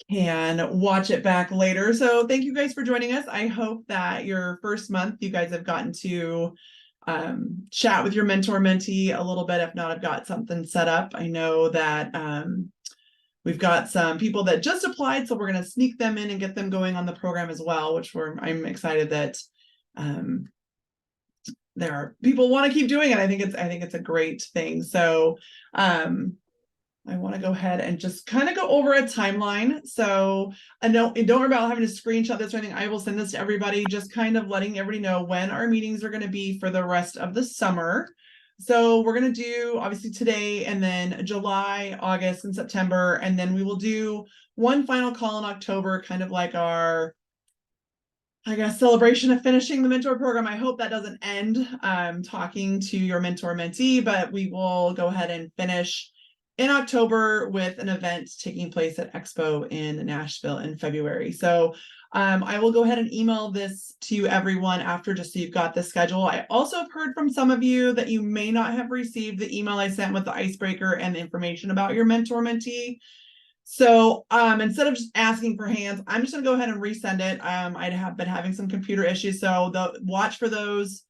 can watch it back later. So thank you guys for joining us. I hope that your first month you guys have gotten to chat with your mentor mentee a little bit. If not, I've got something set up. I know that we've got some people that just applied, so we're going to sneak them in and get them going on the program as well, which I'm excited that there are people want to keep doing it. I think it's a great thing. So I want to go ahead and just kind of go over a timeline. So don't worry about having to screenshot this or anything. I will send this to everybody, just kind of letting everybody know when our meetings are going to be for the rest of the summer. So we're going to do obviously today and then July, August, and September. And then we will do one final call in October, kind of like our, I guess, celebration of finishing the mentor program. I hope that doesn't end talking to your mentor mentee, but we will go ahead and finish in October with an event taking place at Expo in Nashville in February. So I will go ahead and email this to everyone after, just so you've got the schedule. I also have heard from some of you that you may not have received the email I sent with the icebreaker and the information about your mentor mentee. So instead of just asking for hands, I'm just gonna go ahead and resend it. I have been having some computer issues, so watch for those.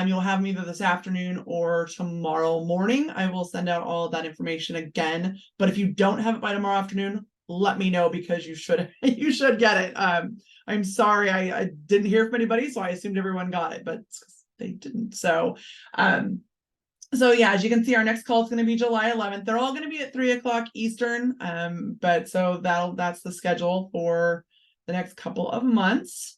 You'll have them either this afternoon or tomorrow morning. I will send out all of that information again. But if you don't have it by tomorrow afternoon, let me know, because you should get it. I'm sorry, I didn't hear from anybody, so I assumed everyone got it, but they didn't. So yeah, as you can see, our next call is going to be July 11th. They're all going to be at 3:00 Eastern. But so that's the schedule for the next couple of months.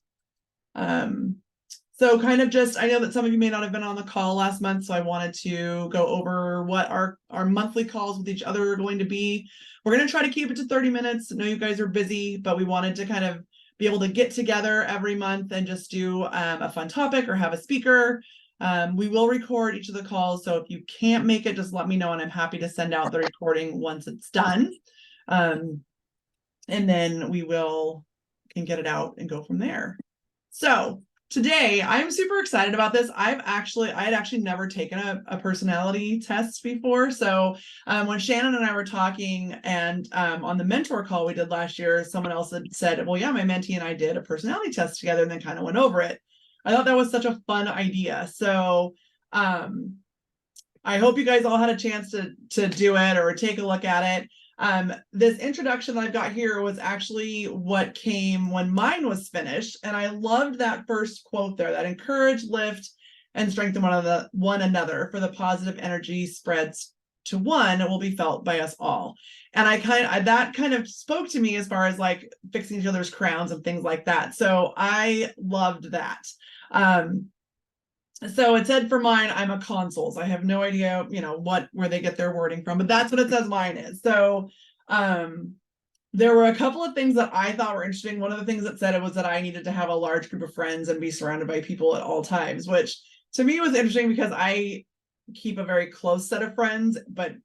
So kind of just, I know that some of you may not have been on the call last month, so I wanted to go over what our monthly calls with each other are going to be. We're going to try to keep it to 30 minutes. I know you guys are busy, but we wanted to kind of be able to get together every month and just do a fun topic or have a speaker. We will record each of the calls, so if you can't make it, just let me know and I'm happy to send out the recording once it's done. And then we can get it out and go from there. So today, I'm super excited about this. I had actually never taken a personality test before. So when Shannon and I were talking, and on the mentor call we did last year, someone else had said, well, yeah, my mentee and I did a personality test together, and then kind of went over it. I thought that was such a fun idea. So I hope you guys all had a chance to do it or take a look at it. This introduction that I've got here was actually what came when mine was finished. And I loved that first quote there, that encourage, lift, and strengthen one another, for the positive energy spreads to one, it will be felt by us all. And that kind of spoke to me as far as like fixing each other's crowns and things like that. So I loved that. So it said for mine, I'm a consoles. I have no idea, where they get their wording from, but that's what it says mine is. So there were a couple of things that I thought were interesting. One of the things that said it was that I needed to have a large group of friends and be surrounded by people at all times, which to me was interesting because I keep a very close set of friends, but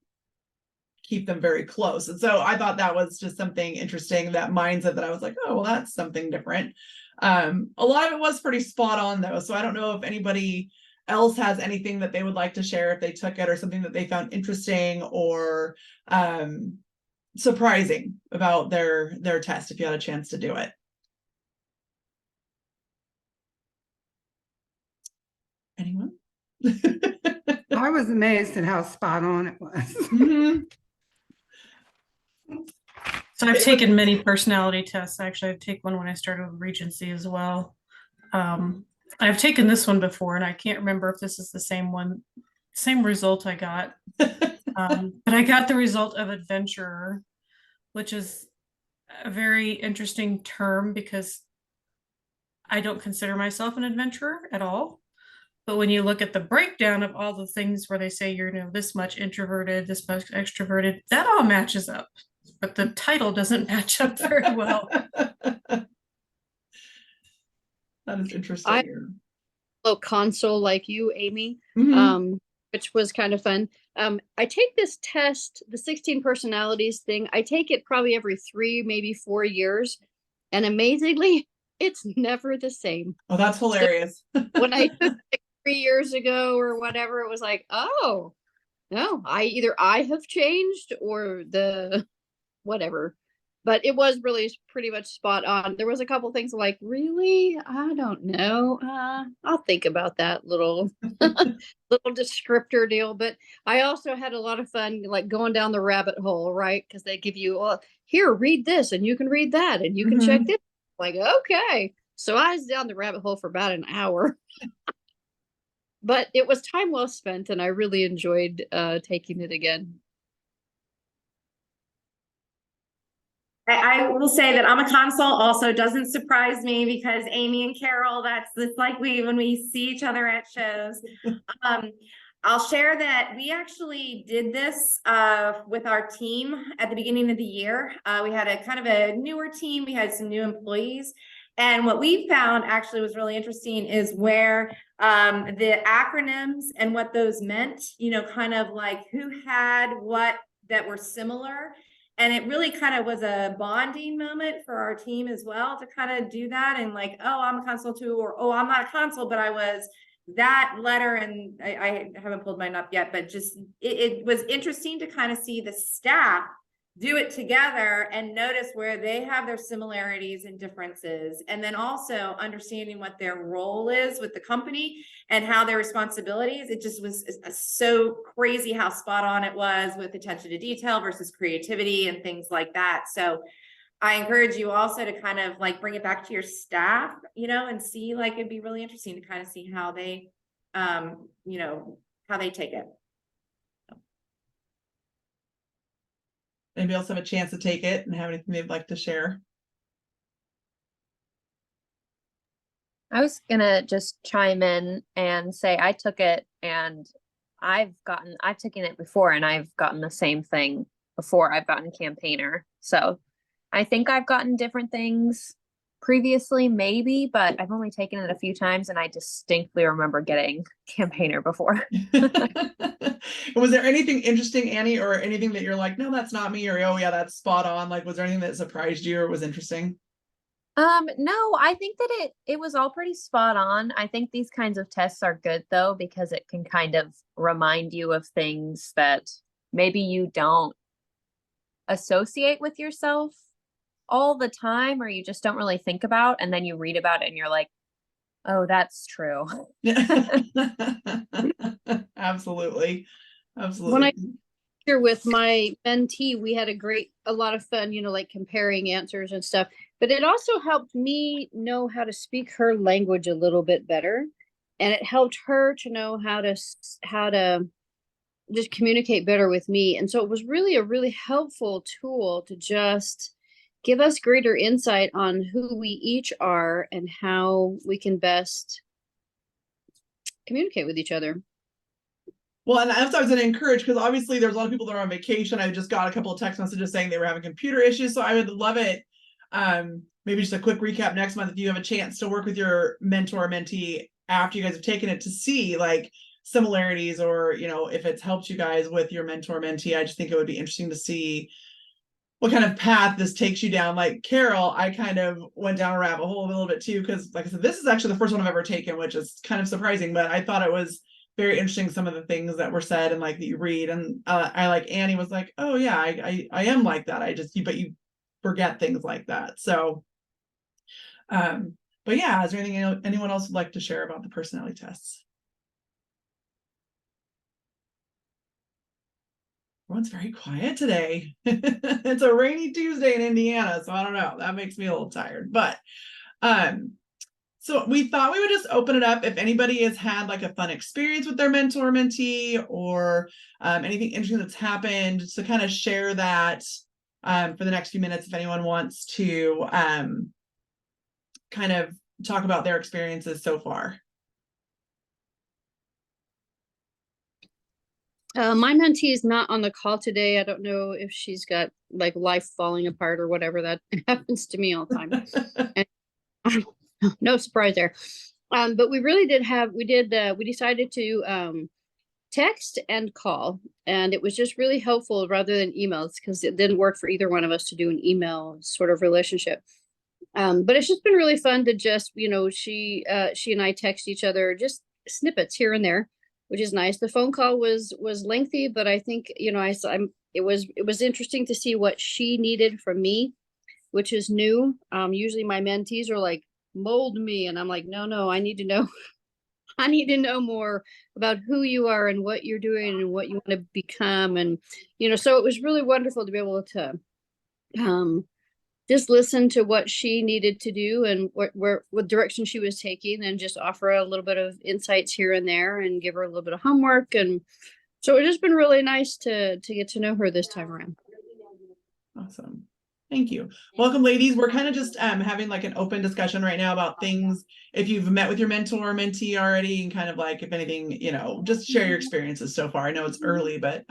keep them very close. And so I thought that was just something interesting, that mindset, that I was like, oh, well, that's something different. A lot of it was pretty spot on though. So I don't know if anybody else has anything that they would like to share if they took it, or something that they found interesting or surprising about their test, if you had a chance to do it. Anyone? I was amazed at how spot on it was. Mm-hmm. So I've taken many personality tests. Actually, I've taken one when I started with Regency as well. I've taken this one before, and I can't remember if this is the same one, same result I got. But I got the result of adventurer, which is a very interesting term because I don't consider myself an adventurer at all. But when you look at the breakdown of all the things where they say you're, this much introverted, this much extroverted, that all matches up. But the title doesn't match up very well. That is interesting. Little console like you, Amie, which was kind of fun. I take this test, the 16 personalities thing. I take it probably every 3, maybe 4 years, and amazingly, it's never the same. Oh, that's hilarious. So when I took it 3 years ago or whatever, it was like, oh no, I have changed, or the whatever but it was really pretty much spot on. There was a couple things like, really? I don't know. I'll think about that little little descriptor deal. But I also had a lot of fun, like going down the rabbit hole, right? Because they give you, here, read this, and you can read that, and you can check this. Like, okay. So I was down the rabbit hole for about an hour. But it was time well spent, and I really enjoyed taking it again. I will say that I'm a console also doesn't surprise me, because Amie and Carol, it's like when we see each other at shows. I'll share that we actually did this with our team at the beginning of the year. We had a kind of a newer team. We had some new employees. And what we found actually was really interesting is where the acronyms and what those meant, kind of like who had what that were similar. And it really kind of was a bonding moment for our team as well, to kind of do that. And like, oh, I'm a console too, or, oh, I'm not a console, but I was that letter. And I haven't pulled mine up yet, but just, it was interesting to kind of see the staff do it together and notice where they have their similarities and differences. And then also understanding what their role is with the company and how their responsibilities. It just was so crazy how spot on it was with attention to detail versus creativity and things like that. So I encourage you also to kind of like bring it back to your staff, and see, like, it'd be really interesting to kind of see how they, how they take it. Anybody else have a chance to take it and have anything they'd like to share? I was gonna just chime in and say I took it, and I've taken it before, and I've gotten the same thing before. I've gotten campaigner. So I think I've gotten different things previously, maybe, but I've only taken it a few times, and I distinctly remember getting campaigner before. Was there anything interesting, Annie, or anything that you're like, no, that's not me, or oh yeah, that's spot on? Like, was there anything that surprised you or was interesting? No, I think that it was all pretty spot on. I think these kinds of tests are good though, because it can kind of remind you of things that maybe you don't associate with yourself all the time, or you just don't really think about, and then you read about it and you're like, oh, that's true. Absolutely. When I here with my mentee, we had a lot of fun, like comparing answers and stuff. But it also helped me know how to speak her language a little bit better, and it helped her to know how to just communicate better with me. And so it was really a really helpful tool to just give us greater insight on who we each are and how we can best communicate with each other. Well, and that's what I was going to encourage, because obviously there's a lot of people that are on vacation. I just got a couple of text messages saying they were having computer issues. So I would love it. Maybe just a quick recap next month, if you have a chance to work with your mentor or mentee after you guys have taken it, to see like similarities, or, if it's helped you guys with your mentor mentee. I just think it would be interesting to see what kind of path this takes you down. Like Carol, I kind of went down a rabbit hole a little bit too, because like I said, this is actually the first one I've ever taken, which is kind of surprising, but I thought it was very interesting, some of the things that were said and like that you read. And I, like Annie, was like, oh yeah, I am like that. But you forget things like that. So but yeah, is there anything anyone else would like to share about the personality tests? Everyone's very quiet today. It's a rainy Tuesday in Indiana, so I don't know, that makes me a little tired. But so we thought we would just open it up if anybody has had like a fun experience with their mentor or mentee, or anything interesting that's happened, to kind of share that for the next few minutes, if anyone wants to kind of talk about their experiences so far. My mentee is not on the call today. I don't know if she's got like life falling apart or whatever. That happens to me all the time. And, no surprise there. But we really we decided to text and call, and it was just really helpful rather than emails, because it didn't work for either one of us to do an email sort of relationship. But it's just been really fun to just, she and I text each other just snippets here and there, which is nice. The phone call was lengthy, but I think, it was interesting to see what she needed from me which is new. Usually my mentees are like, mold me. And I'm like, no, I need to know. I need to know more about who you are and what you're doing and what you want to become. And, so it was really wonderful to be able to just listen to what she needed to do and what direction she was taking, and just offer a little bit of insights here and there and give her a little bit of homework. And so it's just been really nice to get to know her this time around. Awesome. Thank you. Welcome, ladies. We're kind of just having like an open discussion right now about things. If you've met with your mentor or mentee already, and kind of like, if anything, just share your experiences so far. I know it's early, but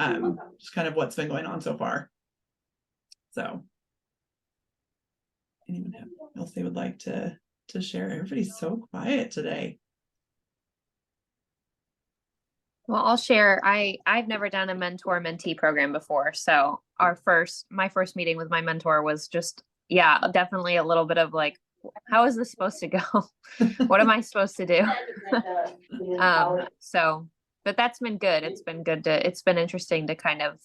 just kind of what's been going on so far. So anyone have else they would like to share? Everybody's so quiet today. Well, I'll share. I've never done a mentor mentee program before. So my first meeting with my mentor was just, definitely a little bit of like, how is this supposed to go? What am I supposed to do? But that's been good. It's been interesting to kind of,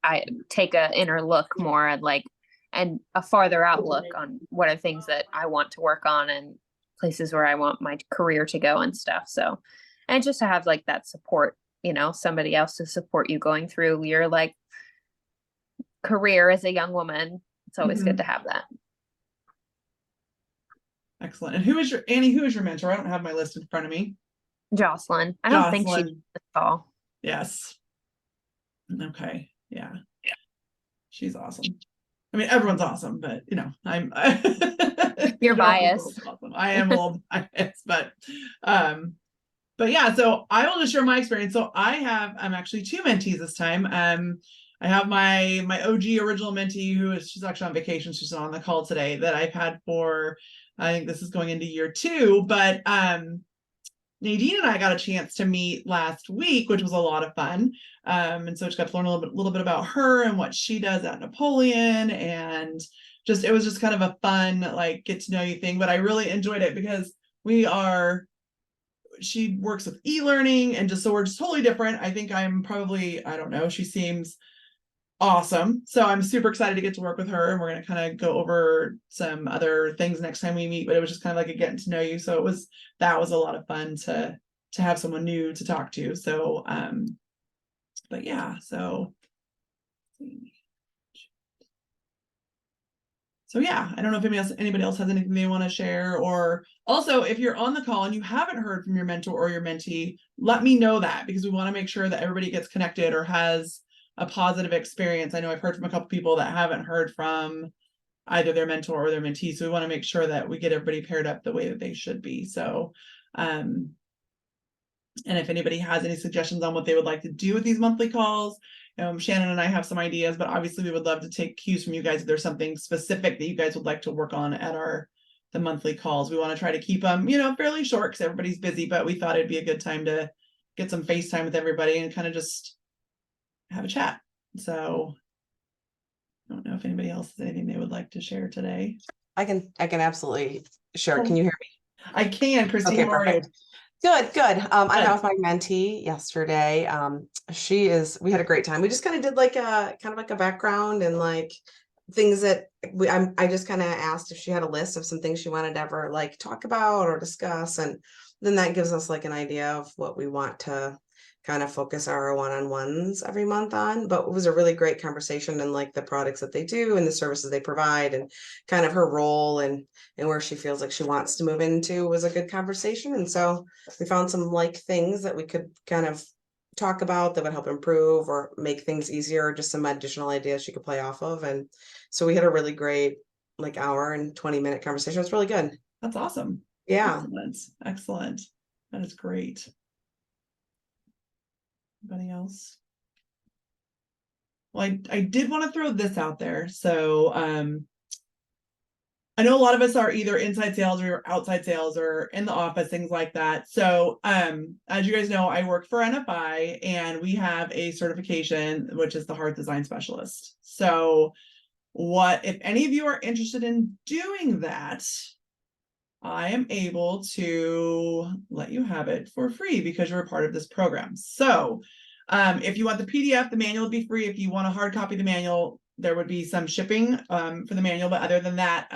I take a inner look more at like, and a farther outlook on what are things that I want to work on and places where I want my career to go and stuff. So, and just to have like that support, somebody else to support you going through your like career as a young woman. It's always good to have that. Excellent. And Annie, who is your mentor? I don't have my list in front of me. Jocelyn. I don't think she's tall. Yes. Okay. Yeah. She's awesome. I mean, everyone's awesome, but I'm You're biased. Awesome. I am a little biased, but yeah, so I will just share my experience. So I'm actually two mentees this time. I have my OG original mentee she's actually on vacation. She's on the call today, that I've had for, I think this is going into year 2, but Nadine and I got a chance to meet last week, which was a lot of fun. And so just got to learn a little bit about her and what she does at Napoleon, and it was just kind of a fun, like, get to know you thing. But I really enjoyed it because she works with e-learning, and so we're just totally different. I think I don't know, she seems awesome. So I'm super excited to get to work with her, and we're going to kind of go over some other things next time we meet, but it was just kind of like a getting to know you. So that was a lot of fun to have someone new to talk to. So, but yeah, so yeah, I don't know if anybody else has anything they want to share, or also if you're on the call and you haven't heard from your mentor or your mentee, let me know that, because we want to make sure that everybody gets connected or has a positive experience. I know I've heard from a couple people that haven't heard from either their mentor or their mentee. So we want to make sure that we get everybody paired up the way that they should be. So, and if anybody has any suggestions on what they would like to do with these monthly calls, Shannon and I have some ideas, but obviously we would love to take cues from you guys if there's something specific that you guys would like to work on at the monthly calls. We want to try to keep them, fairly short because everybody's busy, but we thought it'd be a good time to get some FaceTime with everybody and kind of just have a chat. So I don't know if anybody else has anything they would like to share today. I can absolutely share. Can you hear me? I can, Christine. Okay, perfect. Good. I met with my mentee yesterday. We had a great time. We just kind of did like a background and like things that I just kind of asked if she had a list of some things she wanted to ever like talk about or discuss. And then that gives us like an idea of what we want to kind of focus our one-on-ones every month on. But it was a really great conversation, and like the products that they do and the services they provide and kind of her role and where she feels like she wants to move into was a good conversation. And so we found some like things that we could kind of talk about that would help improve or make things easier, just some additional ideas she could play off of. And so we had a really great like hour and 20-minute conversation. It's really good. That's awesome. Yeah. Excellent. That is great. Anybody else? Well, I did want to throw this out there. So I know a lot of us are either inside sales or outside sales or in the office, things like that. So as you guys know, I work for NFI, and we have a certification, which is the Hearth Design Specialist. So if any of you are interested in doing that, I am able to let you have it for free because you're a part of this program. So if you want the PDF, the manual will be free. If you want a hard copy of the manual, there would be some shipping for the manual, but other than that,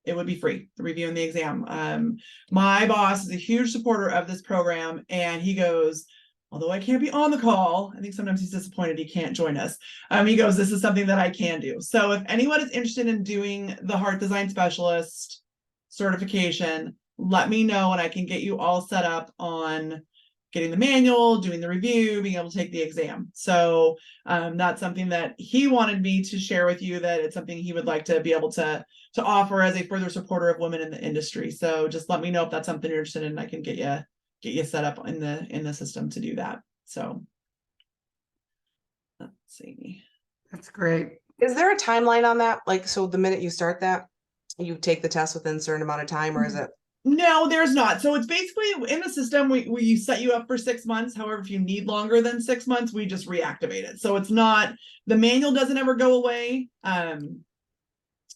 it would be free, the review and the exam. My boss is a huge supporter of this program, and he goes, although I can't be on the call, I think sometimes he's disappointed he can't join us. He goes, this is something that I can do. So if anyone is interested in doing the heart design specialist certification, let me know and I can get you all set up on getting the manual, doing the review, being able to take the exam. So that's something that he wanted me to share with you, that it's something he would like to be able to offer as a further supporter of women in the industry. So just let me know if that's something you're interested in. I can get you set up in the system to do that. So let's see. That's great. Is there a timeline on that? Like, so the minute you start that, you take the test within a certain amount of time, or is it? No, there's not. So it's basically in the system, we set you up for 6 months. However, if you need longer than 6 months, we just reactivate it. So it's not, the manual doesn't ever go away.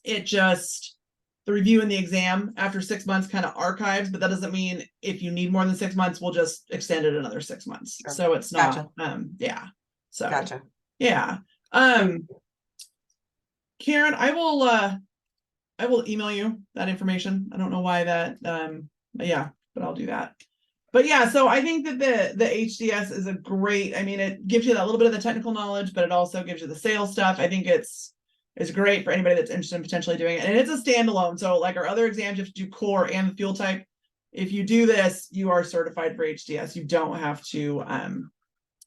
It just, the review and the exam after 6 months kind of archives, but that doesn't mean if you need more than 6 months, we'll just extend it another 6 months. Sure. So it's not, Gotcha. yeah. So, Gotcha. yeah. Karen, I will email you that information. I don't know why that, but yeah, but I'll do that. But yeah, so I think that the HDS is a great, I mean, it gives you that little bit of the technical knowledge, but it also gives you the sales stuff. I think it's great for anybody that's interested in potentially doing it. And it's a standalone. So like our other exams, you have to do core and the fuel type. If you do this, you are certified for HDS. You don't have to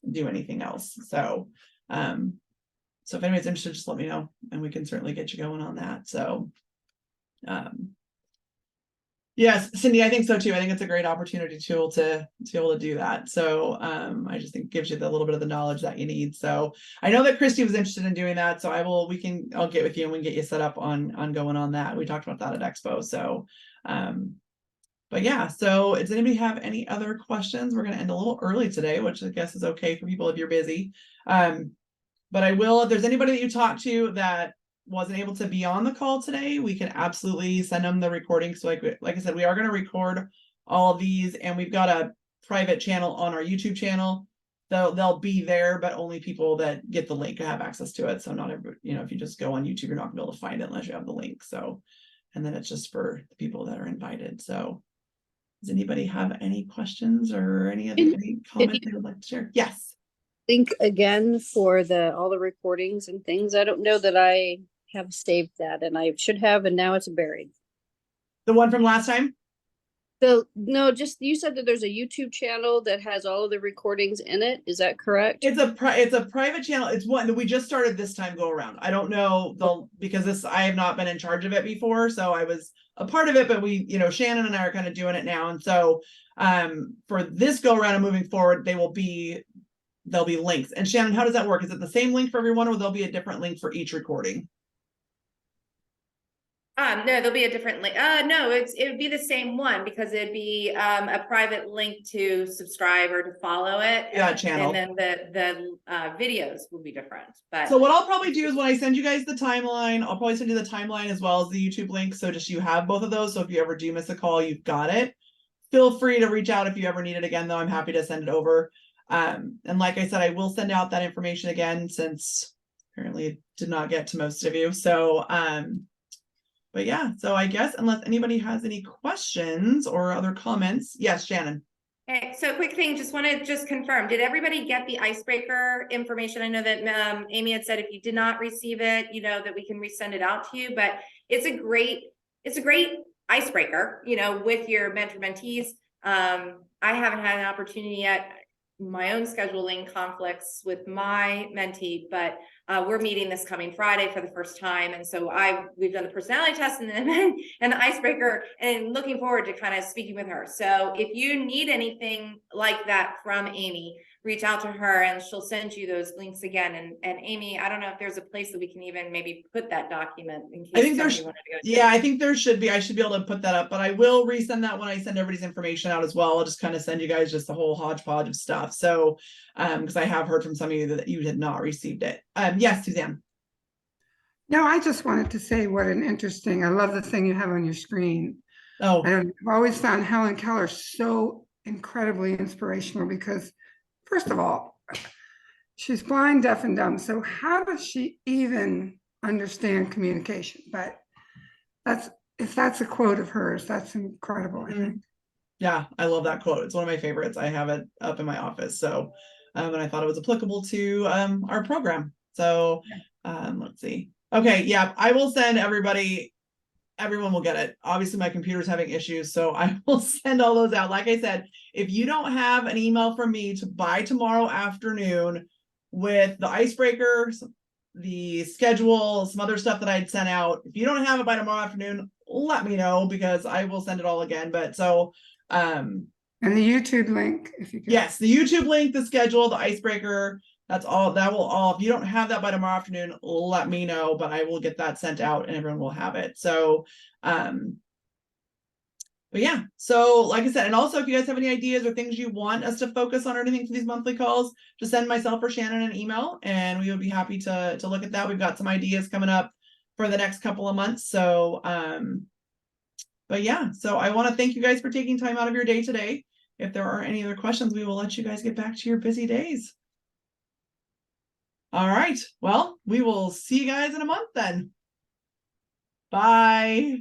do anything else. So if anybody's interested, just let me know and we can certainly get you going on that. So yes, Cindy, I think so too. I think it's a great opportunity tool to be able to do that. So I just think it gives you the little bit of the knowledge that you need. So I know that Christy was interested in doing that. So I'll get with you and we can get you set up on going on that. We talked about that at Expo. So but yeah, so does anybody have any other questions? We're gonna end a little early today, which I guess is okay for people if you're busy. But I will, if there's anybody that you talk to that wasn't able to be on the call today, we can absolutely send them the recording. So like I said, we are going to record all of these, and we've got a private channel on our YouTube channel. They'll be there, but only people that get the link have access to it. So not every, if you just go on YouTube, you're not gonna be able to find it unless you have the link. So, and then it's just for the people that are invited. So does anybody have any questions or any comments they would like to share? Yes. Think again for all the recordings and things. I don't know that I have saved that, and I should have, and now it's buried. The one from last time? No, just you said that there's a YouTube channel that has all of the recordings in it. Is that correct? It's a private channel. It's one that we just started this time go around. I don't know because I have not been in charge of it before, so I was a part of it, but we, Shannon and I are kind of doing it now, and so for this go around and moving forward, there'll be links. And Shannon, how does that work? Is it the same link for everyone, or there'll be a different link for each recording? No, there'll be a different link. No, it would be the same one, because it'd be a private link to subscribe or to follow it. Yeah, channel. And then the videos will be different. But so what I'll probably do is when I send you guys the timeline, I'll probably send you the timeline as well as the YouTube link. So just you have both of those. So if you ever do miss a call, you've got it. Feel free to reach out if you ever need it again, though. I'm happy to send it over. And like I said, I will send out that information again, since apparently it did not get to most of you. So but yeah, so I guess unless anybody has any questions or other comments. Yes, Shannon. okay, so quick thing, just want to confirm, did everybody get the icebreaker information? I know that Amie had said if you did not receive it, that we can resend it out to you, but it's a great icebreaker, with your mentees. I haven't had an opportunity yet. My own scheduling conflicts with my mentee, but we're meeting this coming Friday for the first time, and so we've done the personality test and the icebreaker, and looking forward to kind of speaking with her. So if you need anything like that from Amie, reach out to her and she'll send you those links again. And Amie, I don't know if there's a place that we can even maybe put that document in case I think somebody wanted to go to. Yeah, I think there should be. I should be able to put that up, but I will resend that when I send everybody's information out as well. I'll just kind of send you guys just a whole hodgepodge of stuff. So because I have heard from some of you that you had not received it. Yes, Suzanne. No, I just wanted to say I love the thing you have on your screen. Oh, I've always found Helen Keller so incredibly inspirational because, first of all, she's blind, deaf, and dumb. So how does she even understand communication? But if that's a quote of hers, that's incredible, I think. Yeah, I love that quote. It's one of my favorites. I have it up in my office. So, and I thought it was applicable to our program. So, let's see. Okay, yeah, I will send everybody. Everyone will get it. Obviously, my computer's having issues, so I will send all those out. Like I said, if you don't have an email from me by tomorrow afternoon with the icebreaker, the schedule, some other stuff that I'd sent out, if you don't have it by tomorrow afternoon, let me know because I will send it all again. But so, And the YouTube link, if you could. yes, the YouTube link, the schedule, the icebreaker. That's all. That will all. If you don't have that by tomorrow afternoon, let me know. But I will get that sent out, and everyone will have it. So, but yeah. So, like I said, and also if you guys have any ideas or things you want us to focus on or anything for these monthly calls, just send myself or Shannon an email, and we would be happy to look at that. We've got some ideas coming up for the next couple of months. So, but yeah. So I want to thank you guys for taking time out of your day today. If there are any other questions, we will let you guys get back to your busy days. All right. Well, we will see you guys in a month then. Bye.